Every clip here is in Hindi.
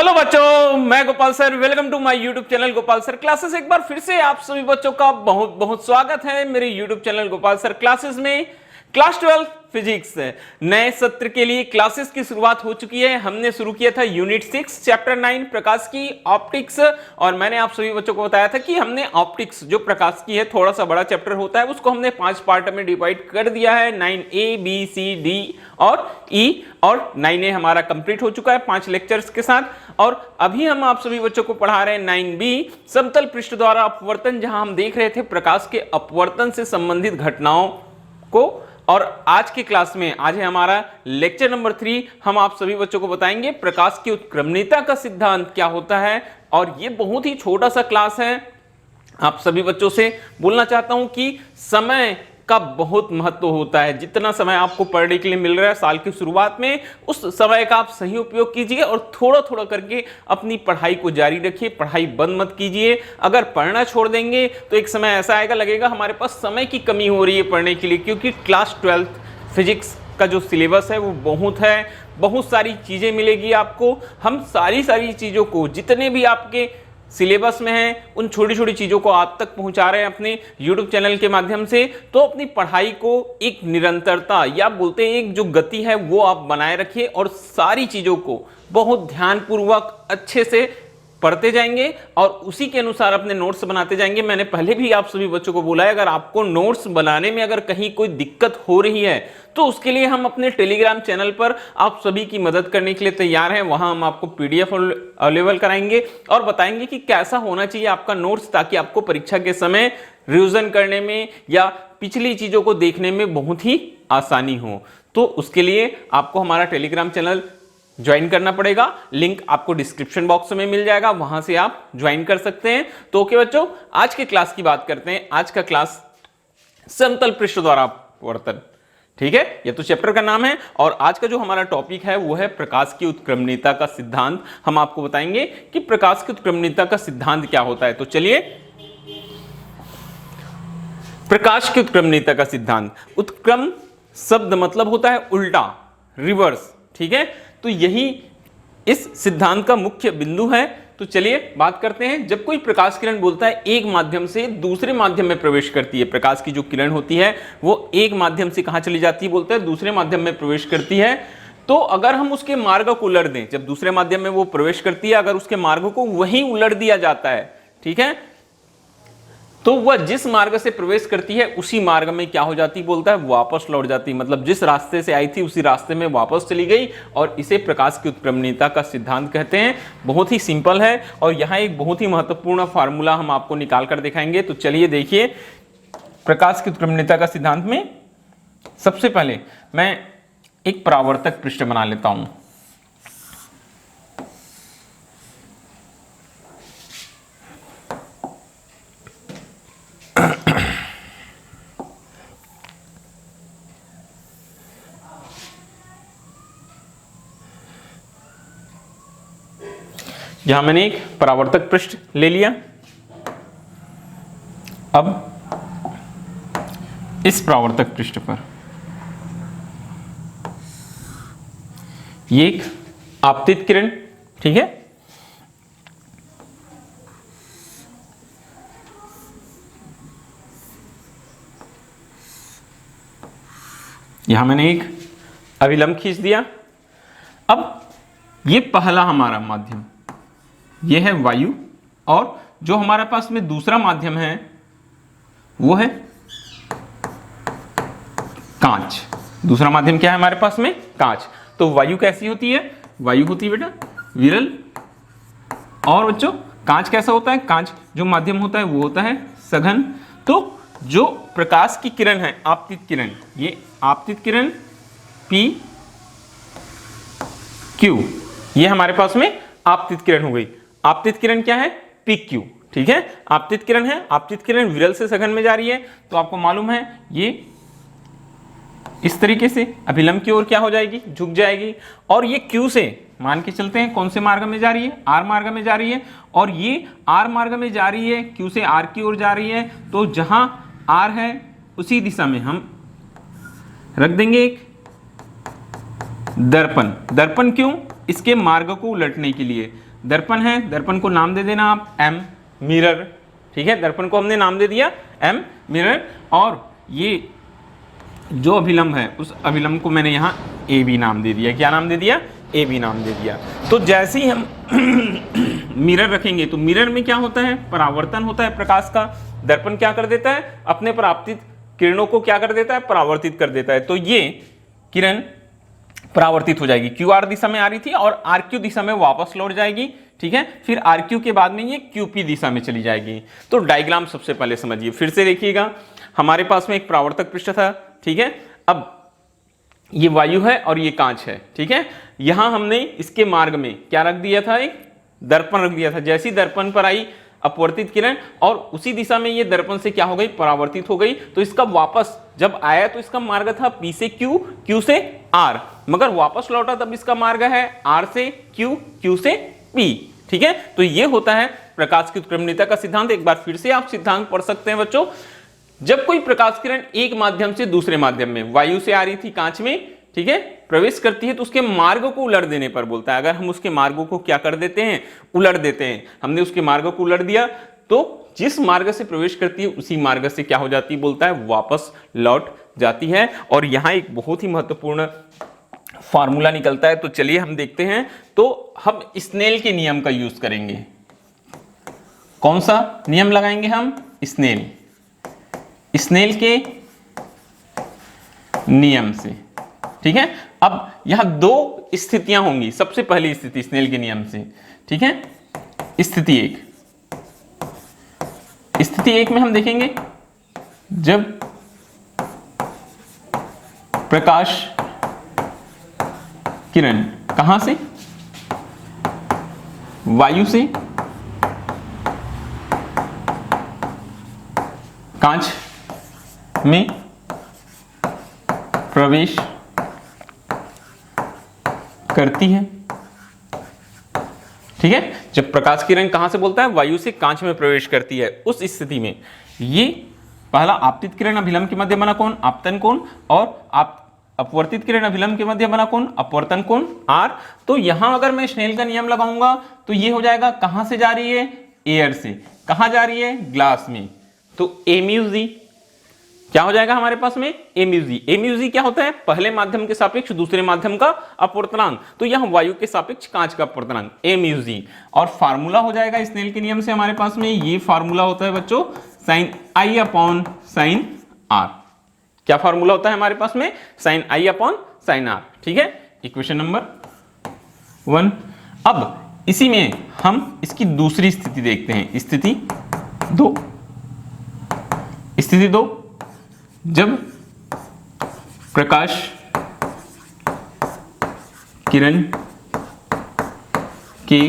हेलो बच्चों, मैं Gopal sir. Welcome to my YouTube channel Gopal sir classes. एक बार फिर से आप सभी बच्चों का बहुत बहुत स्वागत है मेरे YouTube channel Gopal sir classes में। क्लास 12 फिजिक्स नए सत्र के लिए क्लासेस की शुरुआत हो चुकी है। हमने शुरू किया था यूनिट 6 चैप्टर 9 प्रकाश की ऑप्टिक्स, और मैंने आप सभी बच्चों को बताया था कि हमने ऑप्टिक्स जो प्रकाश की है थोड़ा सा बड़ा चैप्टर होता है, उसको हमने 5 पार्ट में डिवाइड कर दिया है। 9A B C D और E, और 9A हमारा कंप्लीट हो चुका है 5 लेक्चर्स के साथ। और अभी हम आप सभी बच्चों को पढ़ा रहे हैं 9B समतल पृष्ठ द्वारा अपवर्तन, जहां हम देख रहे थे प्रकाश के अपवर्तन से संबंधित घटनाओं को। और आज की क्लास में आज है हमारा लेक्चर नंबर 3। हम आप सभी बच्चों को बताएंगे प्रकाश की उत्क्रमणीयता का सिद्धांत क्या होता है। और ये बहुत ही छोटा सा क्लास है। आप सभी बच्चों से बोलना चाहता हूं कि समय का बहुत महत्व होता है। जितना समय आपको पढ़ने के लिए मिल रहा है साल की शुरुआत में, उस समय का आप सही उपयोग कीजिए और थोड़ा थोड़ा करके अपनी पढ़ाई को जारी रखिए। पढ़ाई बंद मत कीजिए। अगर पढ़ना छोड़ देंगे तो एक समय ऐसा आएगा, लगेगा हमारे पास समय की कमी हो रही है पढ़ने के लिए, क्योंकि क्लास 12 फिजिक्स का जो सिलेबस है वो बहुत है। बहुत सारी चीजें मिलेगी आपको। हम सारी चीजों को, जितने भी आपके सिलेबस में है, उन छोटी छोटी चीजों को आप तक पहुंचा रहे हैं अपने YouTube चैनल के माध्यम से। तो अपनी पढ़ाई को एक निरंतरता, या बोलते हैं एक जो गति है, वो आप बनाए रखिए और सारी चीजों को बहुत ध्यानपूर्वक अच्छे से पढ़ते जाएंगे और उसी के अनुसार अपने नोट्स बनाते जाएंगे। मैंने पहले भी आप सभी बच्चों को बोला है, अगर आपको नोट्स बनाने में अगर कहीं कोई दिक्कत हो रही है तो उसके लिए हम अपने टेलीग्राम चैनल पर आप सभी की मदद करने के लिए तैयार हैं। वहां हम आपको PDF अवेलेबल कराएंगे और बताएंगे कि कैसा होना चाहिए आपका नोट्स, ताकि आपको परीक्षा के समय रिवीजन करने में या पिछली चीजों को देखने में बहुत ही आसानी हो। तो उसके लिए आपको हमारा टेलीग्राम चैनल ज्वाइन करना पड़ेगा। लिंक आपको डिस्क्रिप्शन बॉक्स में मिल जाएगा, वहां से आप ज्वाइन कर सकते हैं। तो ओके बच्चों, आज के क्लास की बात करते हैं। आज का क्लास समतल पृष्ठ द्वारा अपवर्तन, ठीक है, ये तो चैप्टर का नाम है। और आज का जो हमारा टॉपिक है वो है प्रकाश की उत्क्रमणीयता का सिद्धांत। हम आपको बताएंगे कि प्रकाश की उत्क्रमणीयता का सिद्धांत क्या होता है। तो चलिए, प्रकाश की उत्क्रमणीयता का सिद्धांत। उत्क्रम शब्द मतलब होता है उल्टा, रिवर्स, ठीक है। तो यही इस सिद्धांत का मुख्य बिंदु है। तो चलिए बात करते हैं। जब कोई प्रकाश किरण बोलता है एक माध्यम से दूसरे माध्यम में प्रवेश करती है, प्रकाश की जो किरण होती है वो एक माध्यम से कहां चली जाती है, बोलता है दूसरे माध्यम में प्रवेश करती है। तो अगर हम उसके मार्ग को उलट दें, जब दूसरे माध्यम में वो प्रवेश करती है, अगर उसके मार्ग को वहीं उलट दिया जाता है, ठीक है, तो वह जिस मार्ग से प्रवेश करती है उसी मार्ग में क्या हो जाती, बोलता है वापस लौट जाती। मतलब जिस रास्ते से आई थी उसी रास्ते में वापस चली गई, और इसे प्रकाश की उत्क्रमणीयता का सिद्धांत कहते हैं। बहुत ही सिंपल है, और यहाँ एक बहुत ही महत्वपूर्ण फार्मूला हम आपको निकाल कर दिखाएंगे। तो चलिए देखिए, प्रकाश की उत्क्रमणीयता का सिद्धांत में सबसे पहले मैं एक परावर्तक पृष्ठ बना लेता हूं। यहां मैंने एक परावर्तक पृष्ठ ले लिया। अब इस परावर्तक पृष्ठ पर ये एक आपतित किरण, ठीक है, यहां मैंने एक अभिलंब खींच दिया। अब ये पहला हमारा माध्यम, ये है वायु, और जो हमारे पास में दूसरा माध्यम है वो है कांच। दूसरा माध्यम क्या है हमारे पास में, कांच। तो वायु कैसी होती है, वायु होती है बेटा विरल, और बच्चों कांच कैसा होता है, कांच जो माध्यम होता है वो होता है सघन। तो जो प्रकाश की किरण है, आपतित किरण, ये आपतित किरण P Q, ये हमारे पास में आपतित किरण हो गई। आपतित किरण क्या है, PQ, ठीक है, आपतित किरण है। आपतित किरण विरल से सघन में जा रही है, तो आपको मालूम है ये इस तरीके से अभिलंब की ओर क्या हो जाएगी, झुक जाएगी। और ये Q से मान के चलते हैं कौन से मार्ग में जा रही है, R मार्ग में जा रही है, और ये R मार्ग में जा रही है, Q से R की ओर जा रही है। तो जहां R है उसी दिशा में हम रख देंगे एक दर्पण। दर्पण क्यों, इसके मार्ग को उलटने के लिए। दर्पण है, दर्पण को नाम दे देना आप एम मिरर, ठीक है, दर्पण को हमने नाम दे दिया एम मिरर, और ये जो अभिलंब है उस अभिलंब को मैंने यहाँ ए बी नाम दे दिया। क्या नाम दे दिया? ए बी नाम दे दिया। तो जैसे ही हम मिरर रखेंगे तो मिरर में क्या होता है? परावर्तन होता है प्रकाश का। दर्पण क्या कर देता है? अपने परावर्तित किरणों को क्या कर देता है? परावर्तित कर देता है। तो ये किरण परावर्तित हो जाएगी, क्यू आर दिशा में आ रही थी और आर क्यू दिशा में वापस लौट जाएगी, ठीक है। फिर आर क्यू के बाद में ये क्यू पी दिशा में चली जाएगी। तो डायग्राम सबसे पहले समझिए, फिर से देखिएगा। हमारे पास में एक परावर्तक पृष्ठ था, ठीक है। अब ये वायु है और ये कांच है, ठीक है। यहां हमने इसके मार्ग में क्या रख दिया था? एक दर्पण रख दिया था। जैसी दर्पण पर आई अपवर्तित किरण और उसी दिशा में ये दर्पण से क्या हो गई? परावर्तित हो गई। तो इसका वापस जब आया तो इसका मार्ग था P से Q, Q से R, मगर वापस लौटा तब इसका मार्ग है R से Q, Q से P, ठीक है। तो ये होता है प्रकाश की उत्क्रमणीयता का सिद्धांत। एक बार फिर से आप सिद्धांत पढ़ सकते हैं बच्चों। जब कोई प्रकाश किरण एक माध्यम से दूसरे माध्यम में, वायु से आ रही थी कांच में, ठीक है, प्रवेश करती है तो उसके मार्ग को उलट देने पर बोलता है। अगर हम उसके मार्गों को क्या कर देते हैं? उलट देते हैं। हमने उसके मार्गों को उलट दिया तो जिस मार्ग से प्रवेश करती है उसी मार्ग से क्या हो जाती है? बोलता है वापस लौट जाती है। और यहां एक बहुत ही महत्वपूर्ण फार्मूला निकलता है, तो चलिए हम देखते हैं। तो हम स्नेल के नियम का यूज करेंगे। कौन सा नियम लगाएंगे हम? स्नेल के नियम से, ठीक है। अब यहां दो स्थितियां होंगी। सबसे पहली स्थिति स्नेल के नियम से, ठीक है। स्थिति एक में हम देखेंगे जब प्रकाश किरण कहां से? वायु से कांच में प्रवेश करती है, ठीक है। जब प्रकाश किरण कहां से बोलता है? वायु से कांच में प्रवेश करती है। उस स्थिति में ये पहला आपतित किरण अभिलंब के मध्य बना कोण आपतन कोण, और अपवर्तित किरण अभिलंब के मध्य बना कोण अपवर्तन कोण आर। तो यहां अगर मैं स्नेल का नियम लगाऊंगा तो ये हो जाएगा, कहां से जा रही है? एयर से। कहां जा रही है? ग्लास में। तो ए म्यू जी क्या हो जाएगा हमारे पास में? ए म्यू जी। ए म्यू जी क्या होता है? पहले माध्यम के सापेक्ष दूसरे माध्यम का अपवर्तनांक। तो यहां वायु के सापेक्ष कांच का अपवर्तनांक ए म्यू जी। और फार्मूला हो जाएगा स्नेल के नियम से हमारे पास में, ये फार्मूला होता है बच्चों sine i upon sine r. क्या फार्मूला होता है हमारे पास में? Sine i upon sine r, ठीक है। Equation number 1। अब इसी में हम इसकी दूसरी स्थिति देखते हैं। स्थिति 2, जब प्रकाश किरण के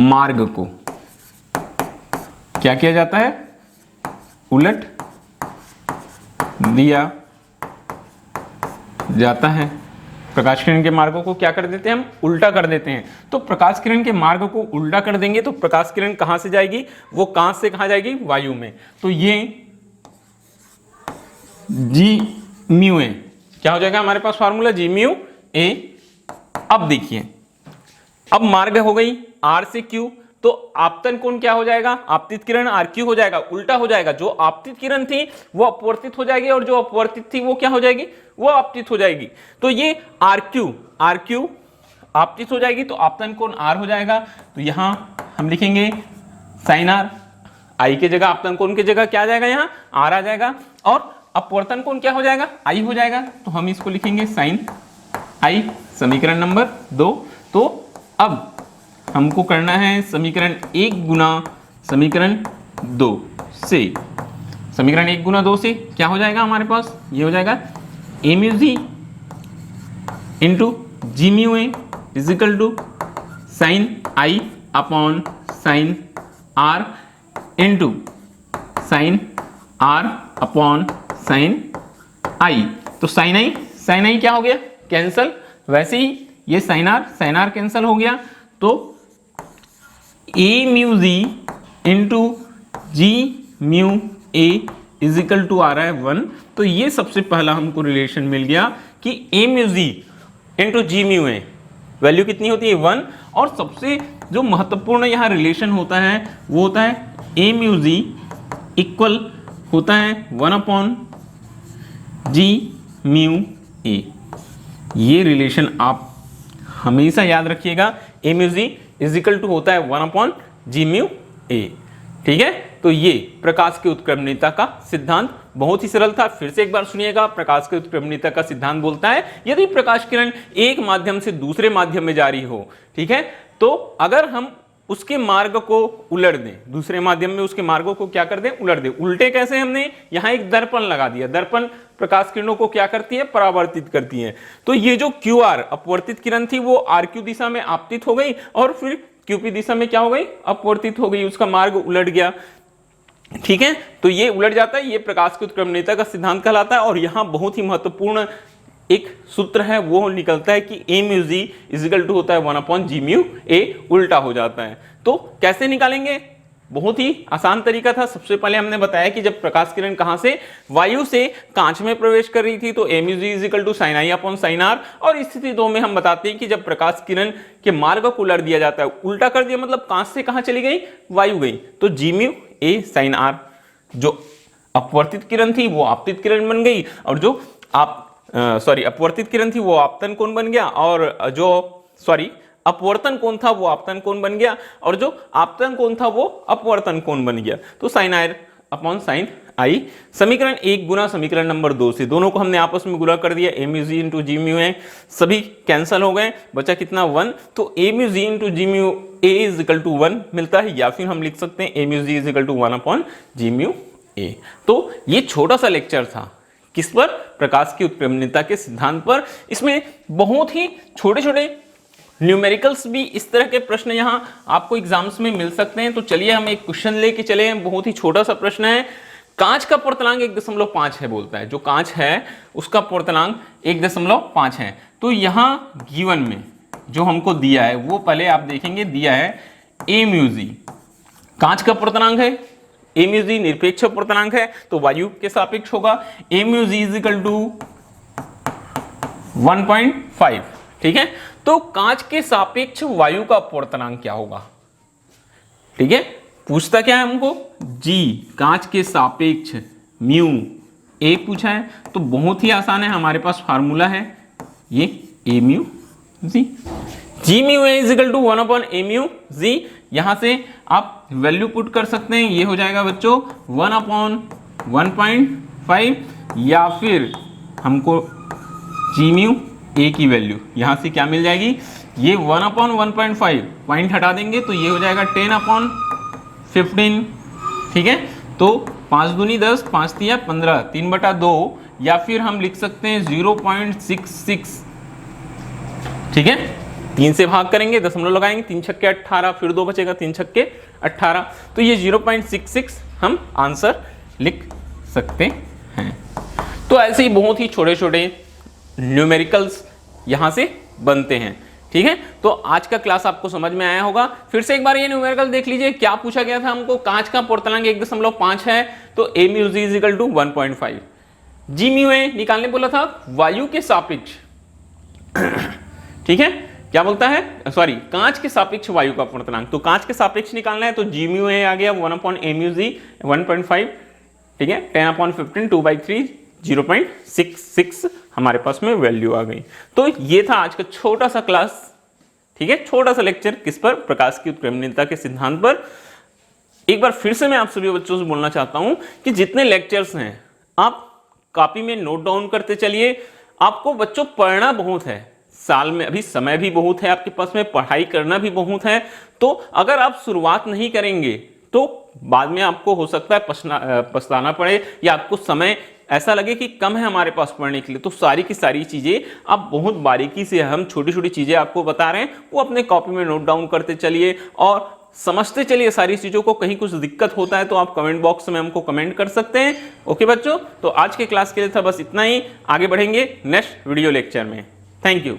मार्ग को क्या किया जाता है? उलट दिया जाता है। प्रकाश किरण के मार्गों को क्या कर देते हैं? हम उल्टा कर देते हैं। तो प्रकाश किरण के मार्ग को उल्टा कर देंगे तो प्रकाश किरण कहां से जाएगी? वो कांच से कहां जाएगी? वायु में। तो ये जी म्यू ए क्या हो जाएगा हमारे पास फार्मूला? जी म्यू ए। अब देखिए, अब मार्ग हो गई आर से क्यू, तो आपतन कोण क्या हो जाएगा? आपतित किरण आर क्यू हो जाएगा, उल्टा हो जाएगा। जो आपतित किरण थी वो अपवर्तित हो जाएगी और जो अपवर्तित थी वो क्या हो जाएगी? वो आपतित हो जाएगी। तो ये आर क्यू आपतित हो जाएगी तो आपतन कोण आर हो जाएगा। तो यहां हम लिखेंगे साइन आर, आई के जगह आपतन कोण की जगह क्या आ जाएगा? यहां आर आ जाएगा। और अपवर्तन कोण क्या हो जाएगा? आई हो जाएगा। तो हम इसको लिखेंगे साइन आई, समीकरण नंबर 2। तो अब हमको करना है समीकरण 1 गुना समीकरण 2 से। समीकरण 1 गुना 2 से क्या हो जाएगा हमारे पास? ये हो जाएगा a mu g into g mu a is equal to sine i upon sine r into sine r upon sine i. तो साइन आई क्या हो गया? कैंसल। वैसे ही ये साइन आर कैंसल हो गया। तो a mu g into g mu a is equal to आ रहा है 1। तो ये सबसे पहला हमको रिलेशन मिल गया कि ए mu g into g mu ए वैल्यू कितनी होती है 1। और सबसे जो महत्वपूर्ण यहाँ रिलेशन होता है वो होता है ए म्यू जी इक्वल होता है 1/g म्यू ए। ये रिलेशन आप हमेशा याद रखिएगा, a mu g is equal to होता है 1/g म्यू ए। ठीक है, तो ये प्रकाश की उत्क्रमणीयता का सिद्धांत बहुत ही सरल था। फिर से एक बार सुनिएगा, प्रकाश की उत्क्रमणीयता का सिद्धांत बोलता है यदि प्रकाश किरण एक माध्यम से दूसरे माध्यम में जारी हो, ठीक है, तो अगर हम उसके मार्ग को उलट दें, दूसरे माध्यम में उसके मार्गों को क्या कर दें, उलट दें। उल्टे कैसे, हमने यहाँ एक दर्पण लगा दिया, दर्पण प्रकाश किरणों को क्या करती है, परावर्तित करती है। तो ये जो क्यू आर अपवर्तित किरण थी वो आर क्यू दिशा में आपतित हो गई और फिर क्यूपी दिशा में क्या हो गई, अपवर्तित हो गई, उसका मार्ग उलट गया। ठीक है, तो ये उलट जाता है, ये प्रकाश की उत्क्रमणीयता का सिद्धांत कहलाता है। और यहाँ बहुत ही महत्वपूर्ण एक सूत्र है वो निकलता है कि ए म्यू जी इजिकल टू होता है 1/g म्यू ए, उल्टा हो जाता है। तो कैसे निकालेंगे, बहुत ही आसान तरीका था। सबसे पहले हमने बताया कि जब प्रकाश किरण कहां से, वायु से कांच में प्रवेश कर रही थी तो a mu g is equal to sine i upon sine r. और स्थिति 2 में हम बताते हैं कि जब प्रकाश किरण के मार्ग को उलट दिया जाता है, उल्टा कर दिया मतलब कांच से कहां चली गई, वायु गई, तो जी म्यू ए साइन आर। जो अपवर्तित किरण थी वो आपतित किरण बन गई और जो अपवर्तित किरण थी वो आपतन कोण बन गया, और जो अपवर्तन कोण था वो आपतन कोण बन गया, और जो आपतन कोण था वो अपवर्तन कोण बन गया। तो साइन आई अपॉन साइन आई। समीकरण 1 गुना समीकरण नंबर 2 से, दोनों को हमने आपस में गुणा कर दिया, a mu g into g mu a, सभी कैंसल हो गए, बचा कितना 1। तो a mu g into g mu a is equal to 1 मिलता है, या फिर हम लिख सकते हैं a mu g is equal to 1/g mu a. तो ये छोटा सा लेक्चर था किस पर, प्रकाश की उत्क्रमणीयता के सिद्धांत पर। इसमें बहुत ही छोटे छोटे न्यूमेरिकल्स भी, इस तरह के प्रश्न यहाँ आपको एग्जाम्स में मिल सकते हैं। तो चलिए हम एक क्वेश्चन लेके चले, बहुत ही छोटा सा प्रश्न है। कांच का पूर्णांक 1.5 है बोलता है, जो कांच है उसका पूर्णांक 1.5 है। तो यहाँ गिवन में जो हमको दिया है वो पहले आप देखेंगे, दिया है ए म्यू जी, कांच का पूर्णांक है, ए म्यू जी निरपेक्ष पूर्णांक है तो वायु के सापेक्ष होगा, a mu g is equal to 1.5। ठीक है, तो कांच के सापेक्ष वायु का पूर्णांक क्या होगा। ठीक है, पूछता क्या है हमको, जी कांच के सापेक्ष म्यू ए पूछा है, तो बहुत ही आसान है, हमारे पास फार्मूला है ये a mu g, g mu a is equal to 1/a mu g. यहां से आप वैल्यू पुट कर सकते हैं, ये हो जाएगा बच्चों 1/1.5, या फिर हमको जी म्यू ए की वैल्यू यहां से क्या मिल जाएगी, ये 1/1.5 पॉइंट हटा देंगे तो ये हो जाएगा 10/15। ठीक है, तो 5 दूनी 10, 5 तिया 15, 3/2, या फिर हम लिख सकते हैं 0.66। ठीक है, 3 से भाग करेंगे, दशमलव लगाएंगे, 3 छक्के 18, फिर 2 बचेगा, 3 छक्के 18, तो ये 0.66 हम आंसर लिख सकते हैं। तो ऐसे ही बहुत ही छोटे छोटे न्यूमेरिकल्स यहां से बनते हैं। ठीक है, तो आज का क्लास आपको समझ में आया होगा। फिर से एक बार ये न्यूमेरिकल देख लीजिए, क्या पूछा गया था हमको, कांच का पूर्णांक 1.5 है तो a mu g is equal to 1.5, g mu a निकालने बोला था वायु के सापेक्ष। ठीक है, क्या बोलता है, कांच के सापेक्ष वायु का पूर्णांक, तो कांच के सापेक्ष निकालना है तो जी म्यू ए आ गया 1/a म्यू जी 1.5। ठीक है, 10/15 2/3 0.66 हमारे पास में वैल्यू आ गई। तो ये था आज का छोटा सा क्लास। ठीक है, छोटा सा लेक्चर किस पर, प्रकाश की उत्क्रमणीयता के सिद्धांत पर। एक बार फिर से मैं आप सभी बच्चों से बोलना चाहता हूं कि जितने लेक्चर्स हैं आप कॉपी में नोट डाउन करते चलिए। आपको बच्चों पढ़ना बहुत है, साल में अभी समय भी बहुत है आपके पास में, पढ़ाई करना भी बहुत है। तो अगर आप शुरुआत नहीं करेंगे तो बाद में आपको हो सकता है पछताना पड़े, या आपको समय ऐसा लगे कि कम है हमारे पास पढ़ने के लिए। तो सारी की सारी चीजें आप बहुत बारीकी से, हम छोटी छोटी चीजें आपको बता रहे हैं, वो अपने कॉपी में नोट डाउन करते चलिए और समझते चलिए सारी चीजों को। कहीं कुछ दिक्कत होता है तो आप कमेंट बॉक्स में हमको कमेंट कर सकते हैं। ओके बच्चों, तो आज के क्लास के लिए था बस इतना ही, आगे बढ़ेंगे नेक्स्ट वीडियो लेक्चर में। Thank you.